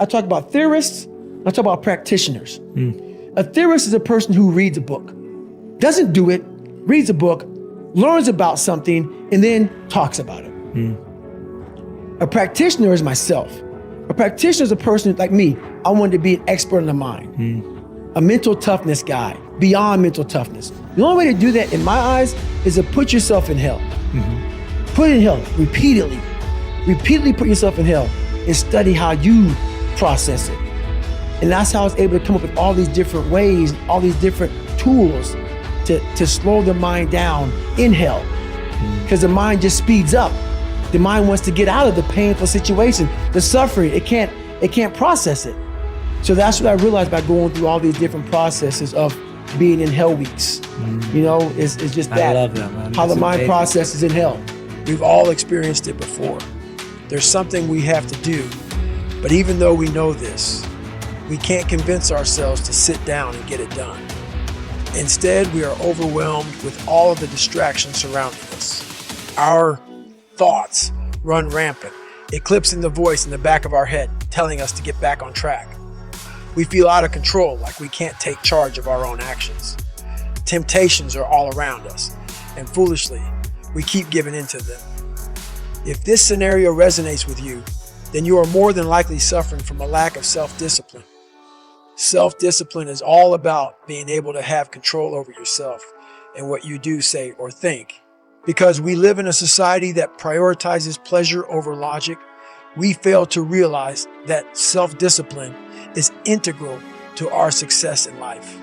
I talk about theorists, I talk about practitioners. A theorist is a person who reads a book, doesn't do it, reads a book, learns about something, and then talks about it. A practitioner is myself. A practitioner is a person like me. I wanted to be an expert in the mind, a mental toughness guy, beyond mental toughness. The only way to do that, in my eyes, is to put yourself in hell. Put it in hell repeatedly. Repeatedly put yourself in hell and study how you process it. And that's how I was able to come up with all these different ways, all these different tools to slow the mind down in hell. Because the mind just speeds up. The mind wants to get out of the painful situation, the suffering. It can't process it. So that's what I realized by going through all these different processes of being in hell weeks. You know, it's just that. I love that, man. How the mind processes in hell. We've all experienced it before. There's something we have to do, but even though we know this, we can't convince ourselves to sit down and get it done. Instead, we are overwhelmed with all of the distractions surrounding us. Our thoughts run rampant, eclipsing the voice in the back of our head, telling us to get back on track. We feel out of control, like we can't take charge of our own actions. Temptations are all around us, and foolishly, we keep giving in to them. If this scenario resonates with you, then you are more than likely suffering from a lack of self-discipline. Self-discipline is all about being able to have control over yourself and what you do, say, or think. Because we live in a society that prioritizes pleasure over logic, we fail to realize that self-discipline is integral to our success in life.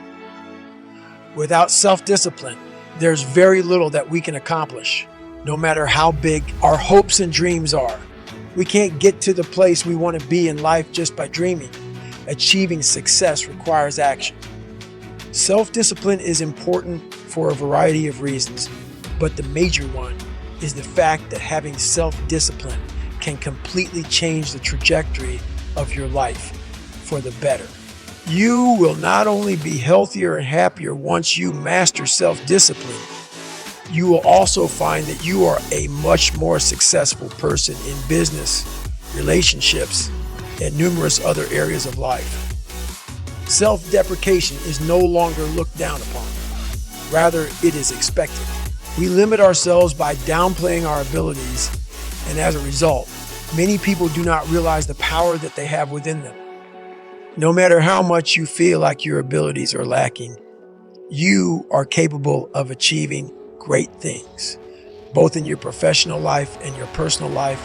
Without self-discipline, there's very little that we can accomplish, no matter how big our hopes and dreams are. We can't get to the place we want to be in life just by dreaming. Achieving success requires action. Self-discipline is important for a variety of reasons, but the major one is the fact that having self-discipline can completely change the trajectory of your life for the better. You will not only be healthier and happier once you master self-discipline, you will also find that you are a much more successful person in business, relationships, and numerous other areas of life. Self-deprecation is no longer looked down upon. Rather, it is expected. We limit ourselves by downplaying our abilities, and as a result, many people do not realize the power that they have within them. No matter how much you feel like your abilities are lacking, you are capable of achieving great things, both in your professional life and your personal life.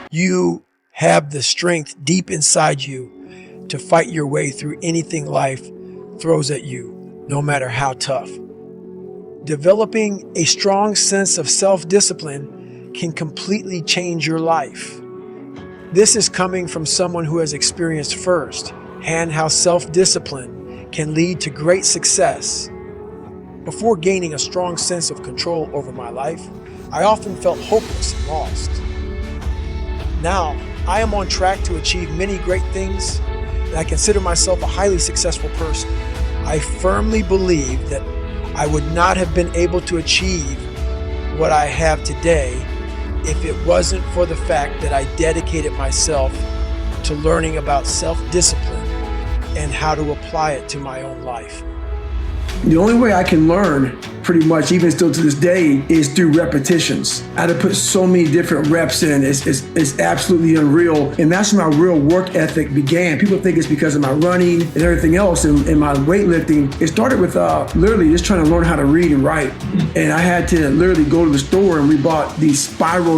You have the strength deep inside you to fight your way through anything life throws at you, no matter how tough. Developing a strong sense of self-discipline can completely change your life. This is coming from someone who has experienced firsthand how self-discipline can lead to great success. Before gaining a strong sense of control over my life, I often felt hopeless and lost. Now, I am on track to achieve many great things, and I consider myself a highly successful person. I firmly believe that I would not have been able to achieve what I have today if it wasn't for the fact that I dedicated myself to learning about self-discipline and how to apply it to my own life. The only way I can learn, pretty much, even still to this day, is through repetitions. I had to put so many different reps in. It's absolutely unreal. And that's when my real work ethic began. People think it's because of my running and everything else and my weightlifting. It started with literally just trying to learn how to read and write. And I had to literally go to the store and I bought these spiral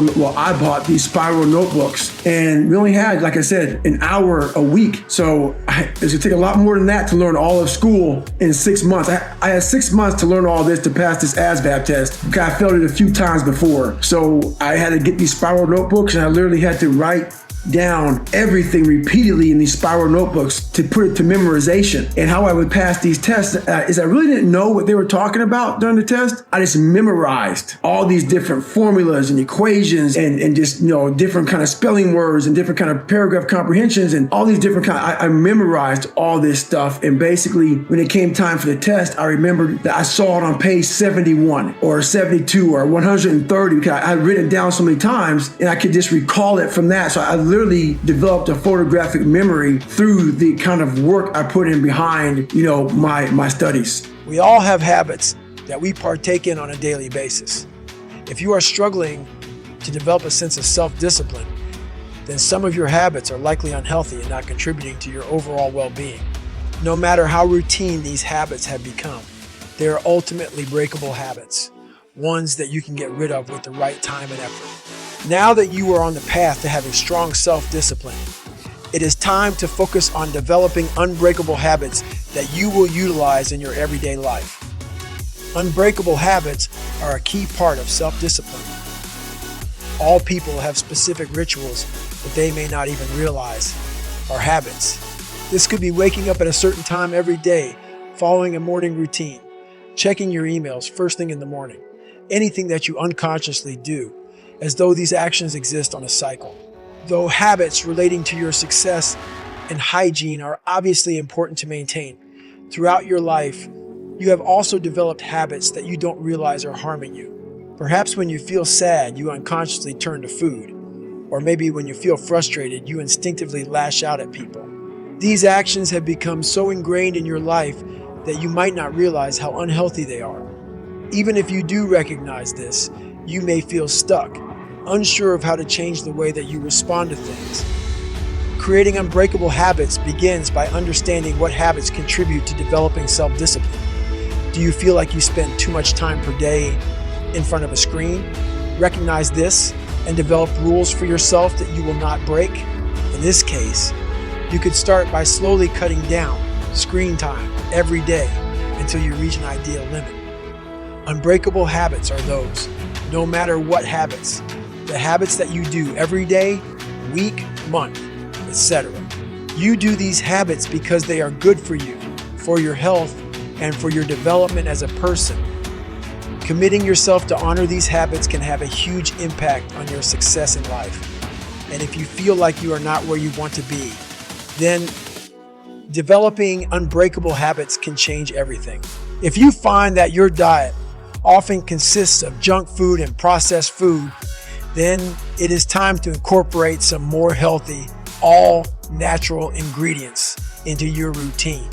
notebooks. And we only had, like I said, an hour a week. So it would take a lot more than that to learn all of school in 6 months. I had 6 months to learn all this to pass this ASVAB test. I failed it a few times before. So I had to get these spiral notebooks and I literally had to write down everything repeatedly in these spiral notebooks to put it to memorization. And how I would pass these tests is I really didn't know what they were talking about during the test. I just memorized all these different formulas and equations and just, different kind of spelling words and different kind of paragraph comprehensions and all these different I memorized all this stuff. And basically when it came time for the test, I remembered that I saw it on page 71 or 72 or 130 because I had written it down so many times and I could just recall it from that. So I literally developed a photographic memory through the kind of work I put in behind, my studies. We all have habits that we partake in on a daily basis. If you are struggling to develop a sense of self-discipline, then some of your habits are likely unhealthy and not contributing to your overall well-being. No matter how routine these habits have become, they are ultimately breakable habits, ones that you can get rid of with the right time and effort. Now that you are on the path to having strong self-discipline, it is time to focus on developing unbreakable habits that you will utilize in your everyday life. Unbreakable habits are a key part of self-discipline. All people have specific rituals that they may not even realize are habits. This could be waking up at a certain time every day, following a morning routine, checking your emails first thing in the morning, anything that you unconsciously do, as though these actions exist on a cycle. Though habits relating to your success and hygiene are obviously important to maintain, throughout your life, you have also developed habits that you don't realize are harming you. Perhaps when you feel sad, you unconsciously turn to food. Or maybe when you feel frustrated, you instinctively lash out at people. These actions have become so ingrained in your life that you might not realize how unhealthy they are. Even if you do recognize this, you may feel stuck, unsure of how to change the way that you respond to things. Creating unbreakable habits begins by understanding what habits contribute to developing self-discipline. Do you feel like you spend too much time per day in front of a screen? Recognize this and develop rules for yourself that you will not break. In this case, you could start by slowly cutting down screen time every day until you reach an ideal limit. Unbreakable habits are those, no matter what habits, the habits that you do every day, week, month, etc. You do these habits because they are good for you, for your health, and for your development as a person. Committing yourself to honor these habits can have a huge impact on your success in life. And if you feel like you are not where you want to be, then developing unbreakable habits can change everything. If you find that your diet often consists of junk food and processed food, then it is time to incorporate some more healthy, all natural ingredients into your routine.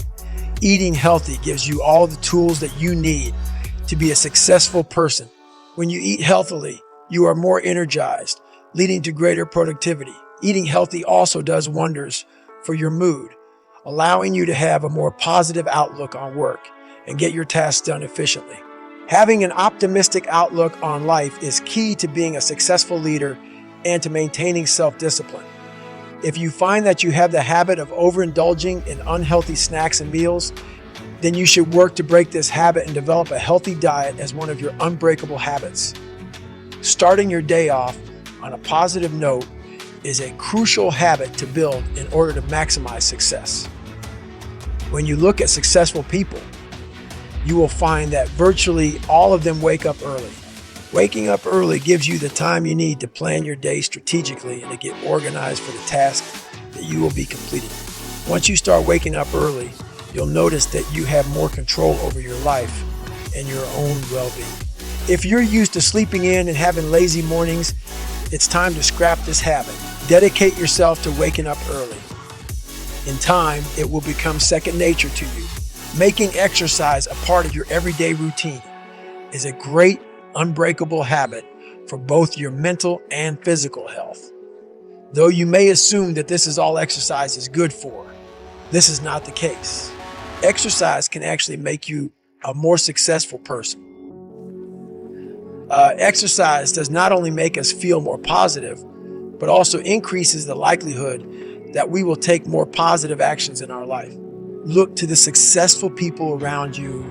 Eating healthy gives you all the tools that you need to be a successful person. When you eat healthily, you are more energized, leading to greater productivity. Eating healthy also does wonders for your mood, allowing you to have a more positive outlook on work and get your tasks done efficiently. Having an optimistic outlook on life is key to being a successful leader and to maintaining self-discipline. If you find that you have the habit of overindulging in unhealthy snacks and meals, then you should work to break this habit and develop a healthy diet as one of your unbreakable habits. Starting your day off on a positive note is a crucial habit to build in order to maximize success. When you look at successful people, you will find that virtually all of them wake up early. Waking up early gives you the time you need to plan your day strategically and to get organized for the task that you will be completing. Once you start waking up early, you'll notice that you have more control over your life and your own well-being. If you're used to sleeping in and having lazy mornings, it's time to scrap this habit. Dedicate yourself to waking up early. In time, it will become second nature to you. Making exercise a part of your everyday routine is a great, unbreakable habit for both your mental and physical health. Though you may assume that this is all exercise is good for, this is not the case. Exercise can actually make you a more successful person. Exercise does not only make us feel more positive, but also increases the likelihood that we will take more positive actions in our life. Look to the successful people around you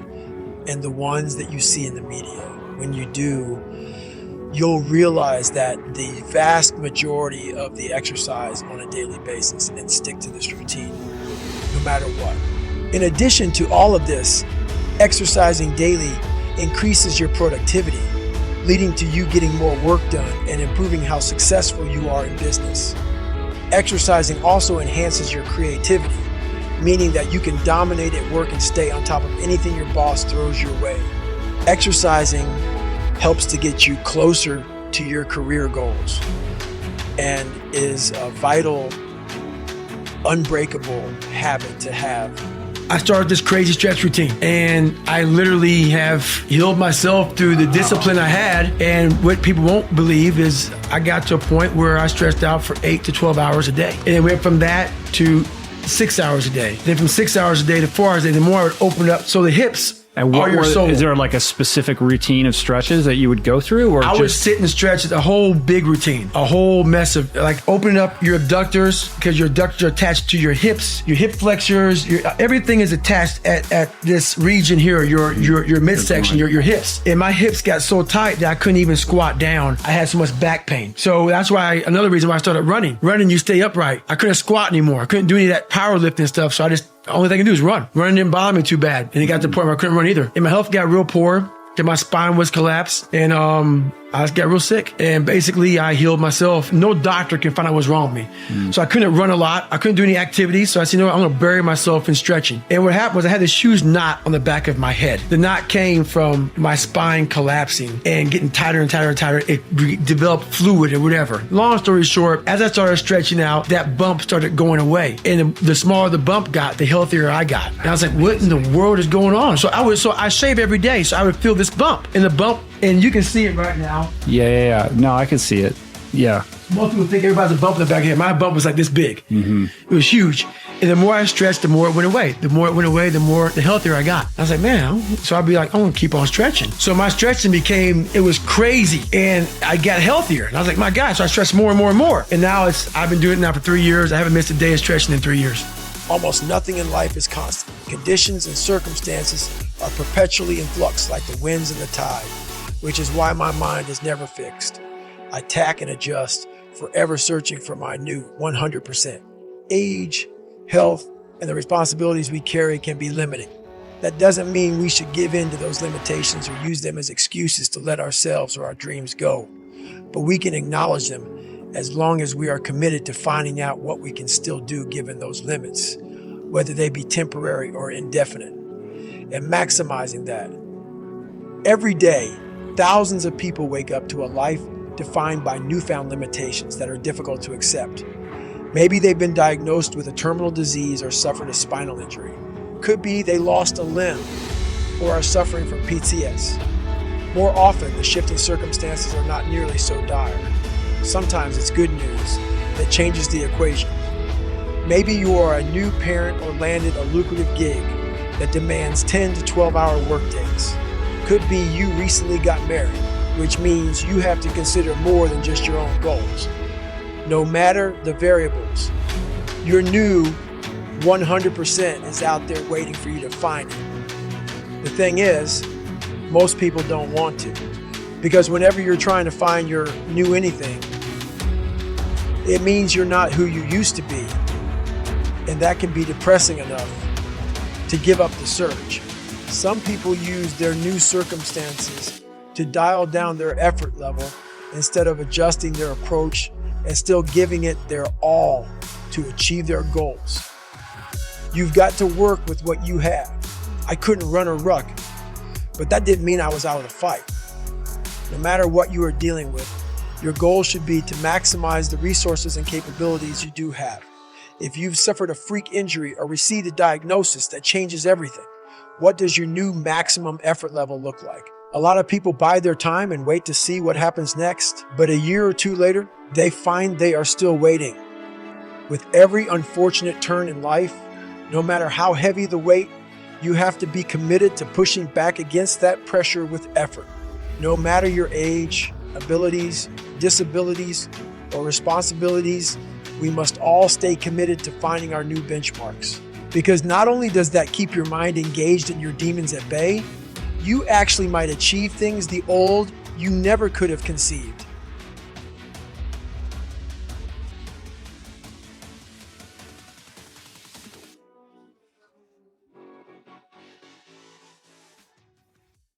and the ones that you see in the media. When you do, you'll realize that the vast majority of the exercise on a daily basis and stick to this routine, no matter what. In addition to all of this, exercising daily increases your productivity, leading to you getting more work done and improving how successful you are in business. Exercising also enhances your creativity, meaning that you can dominate at work and stay on top of anything your boss throws your way. Exercising helps to get you closer to your career goals. and is a vital, unbreakable habit to have. I started this crazy stretch routine, and I literally have healed myself through the discipline I had. And what people won't believe is I got to a point where I stretched out for 8 to 12 hours a day. And it went from that to 6 hours a day. Then from 6 hours a day to 4 hours a day, the more I would open up. So the hips And are your soul. is there like a specific routine of stretches that you would go through, or I would sit and stretch a whole big routine, a whole mess of like opening up your abductors, because your abductors are attached to your hips, your hip flexors, everything is attached at this region here, your midsection, your hips. And my hips got so tight that I couldn't even squat down. I had so much back pain. So that's why another reason why I started running. Running, you stay upright. I couldn't squat anymore. I couldn't do any of that powerlifting stuff. So the only thing I can do is run. Running didn't bother me too bad. And it got to the point where I couldn't run either. And my health got real poor. And my spine was collapsed. And I got real sick. And basically, I healed myself. No doctor can find out what's wrong with me. So I couldn't run a lot. I couldn't do any activities. So I said, you know what? I'm going to bury myself in stretching. And what happened was I had this huge knot on the back of my head. The knot came from my spine collapsing and getting tighter and tighter and tighter. It developed fluid or whatever. Long story short, as I started stretching out, that bump started going away. And the smaller the bump got, the healthier I got. And I was like, what in the world is going on? So I shave every day. So I would feel this bump. And the bump, and you can see it right now. Yeah. No, I can see it. Yeah. Most people think everybody's a bump in the back of the head. My bump was like this big. It was huge. And the more I stretched, the more it went away. The more it went away, the healthier I got. I was like, man, so I'd be like, I'm going to keep on stretching. So my stretching it was crazy. And I got healthier. And I was like, my God. So I stretched more and more and more. And now I've been doing it now for 3 years. I haven't missed a day of stretching in 3 years. Almost nothing in life is constant. Conditions and circumstances are perpetually in flux like the winds and the tide, which is why my mind is never fixed. I tack and adjust, forever searching for my new 100%. Age, health, and the responsibilities we carry can be limiting. That doesn't mean we should give in to those limitations or use them as excuses to let ourselves or our dreams go. But we can acknowledge them as long as we are committed to finding out what we can still do given those limits, whether they be temporary or indefinite, and maximizing that. Every day, thousands of people wake up to a life defined by newfound limitations that are difficult to accept. Maybe they've been diagnosed with a terminal disease or suffered a spinal injury. Could be they lost a limb or are suffering from PTS. More often, the shifting circumstances are not nearly so dire. Sometimes it's good news that changes the equation. Maybe you are a new parent or landed a lucrative gig that demands 10 to 12-hour workdays. Could be you recently got married, which means you have to consider more than just your own goals. No matter the variables, your new 100% is out there waiting for you to find it. The thing is, most people don't want to, because whenever you're trying to find your new anything, it means you're not who you used to be. And that can be depressing enough to give up the search. Some people use their new circumstances to dial down their effort level instead of adjusting their approach and still giving it their all to achieve their goals. You've got to work with what you have. I couldn't run a ruck, but that didn't mean I was out of the fight. No matter what you are dealing with, your goal should be to maximize the resources and capabilities you do have. If you've suffered a freak injury or received a diagnosis that changes everything, what does your new maximum effort level look like? A lot of people bide their time and wait to see what happens next, but a year or two later, they find they are still waiting. With every unfortunate turn in life, no matter how heavy the weight, you have to be committed to pushing back against that pressure with effort. No matter your age, abilities, disabilities, or responsibilities, we must all stay committed to finding our new benchmarks. Because not only does that keep your mind engaged and your demons at bay, you actually might achieve things the old you never could have conceived.